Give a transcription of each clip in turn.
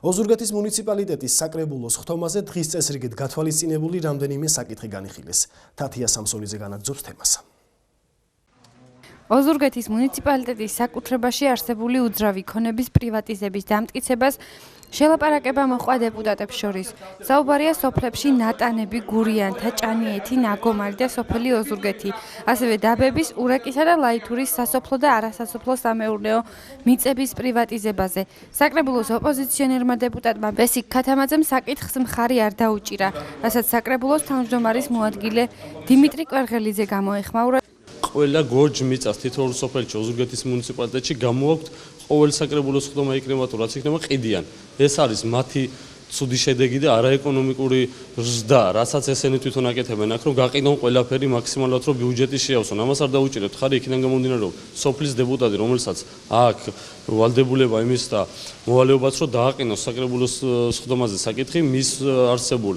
ოზურგეთის მუნიციპალიტეტის საკრებულოს ხტომაზე დღის წესრიგით გათვალისწინებული რამდენიმე საკითხი განიხილეს. თათია სამსოლიძე განაგრძობს თემას. ოზურგეთის მუნიციპალიტეტის საკუთრებაში არსებული უძრავი ქონების პრივატიზების დამტკიცებას შელაპარაკება მოჰყვა დეპუტატებს შორის. საუბარია სოფლებში ნატანები, გურიანთა, ჭანიეთი, ნაგომარი და სოფელი ოზურგეთი, ასევე დაბების, ურეკისა და ლაითურის სასოფლო და არასასოფლო სამეურნეო მიწების პრივატიზებაზე. საკრებულოს ოპოზიციონერმა დეპუტატმა ბესიკ ქათამაძემ საკითხს მხარი არ დაუჭირა, რასაც საკრებულოს თავმჯდომარის მოადგილე დიმიტრი კვერღელიძე გამოეხმაურა. ყველა გორჯ მიწას თითოეულ სოფელში ოზურგეთის მუნიციპალიტეტში გამოაქვთ ყოველ საკრებულოს ხდომა იქნება თუ რაც იქნება ყიდიან. ეს არის მათი ცუდი შედეგი და არაეკონომიკური ზრდა, რასაც ესენი თვითონ აკეთებენ აქ, რომ გაყიდონ ყველაფერი მაქსიმალურად რომ ბიუჯეტი შეავსონ. ამას არ დაუჭირებთ. ხარი იქიდან გამომდინარე, რომ სოფლის დეპუტატი, რომელსაც აქ ვალდებულება იმის და მოვალეობაც რომ დააყენოს საკრებულოს ხდომაზე საკითხი, მის არსებულ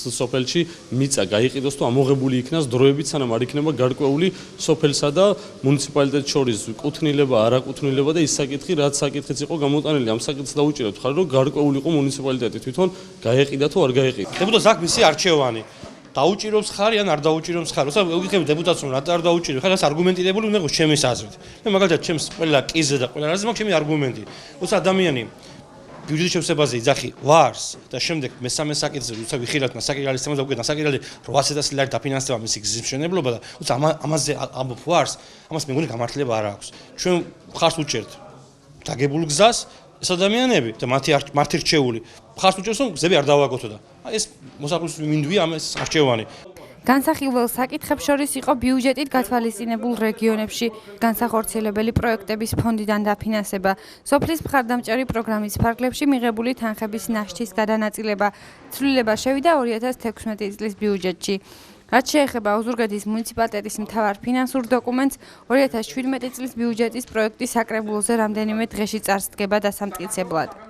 სოფელში მიწა გაიყიდოს თუ ამოღებული იქნას დროებით, სანამ არ იქნება გარკვეული სოფელსა და მუნიციპალიტეტს შორის კუთვნილება, არაკუთვნილება და ის საკითხი, რაც საკითხიც იყო გამოტანილი, ამ საკითხს დაუჭირებთ ხარ, რომ გარკვეული იყო მუნიციპალიტეტი თვითონ გაეყიდა თუ არ გაეყიდა. დეპუტატს აქ მისი არჩევანი დაუჭიროს ხარი ან არ დაუჭიროს ხარი. ოსა ვიგებ დეპუტატს რომ რატო არ დაუჭირო, ხარ ეს არგუმენტირებული უნდა იყოს ჩემის აზრით. მე მაგალითად ჩემს ყველა კიზე და ყველა რაზე მაქვს ჩემი არგუმენტი. ოსა ადამიანი ბიუჯეტის შევსებაზე იძახი ვარს და შემდეგ მესამე საკითხზე როცა ვიხილავთ მასაკირალის თემაზე უკვე მასაკირალი 800 ლარი დაფინანსდება მისი გზის მშენებლობა და ოსა ამაზე ამბობ ვარს, ამას მე მგონი გამართლება არ აქვს. ჩვენ ხარს უჭერთ დაგებულ გზას ეს ადამიანები და მათი რჩეული ხარს უჭერს რომ გზები არ დავაგოთო და ეს მოსაყვის მინდვია ამას არჩევანი. განსახილველ საკითხებს შორის იყო ბიუჯეტით გათვალისწინებულ რეგიონებში განსახორციელებელი პროექტების ფონდიდან დაფინანსება, სოფლის მხარდამჭერი პროგრამის ფარგლებში მიღებული თანხების ნაშთის გადანაწილება. ცვლილება შევიდა 2016 წლის ბიუჯეტში. რაც შეეხება ოზურგეთის მუნიციპალიტეტის მთავარ ფინანსურ დოკუმენტს, 2017 წლის ბიუჯეტის პროექტი საკრებულოზე რამდენიმე დღეში წარსდგება დასამტკიცებლად.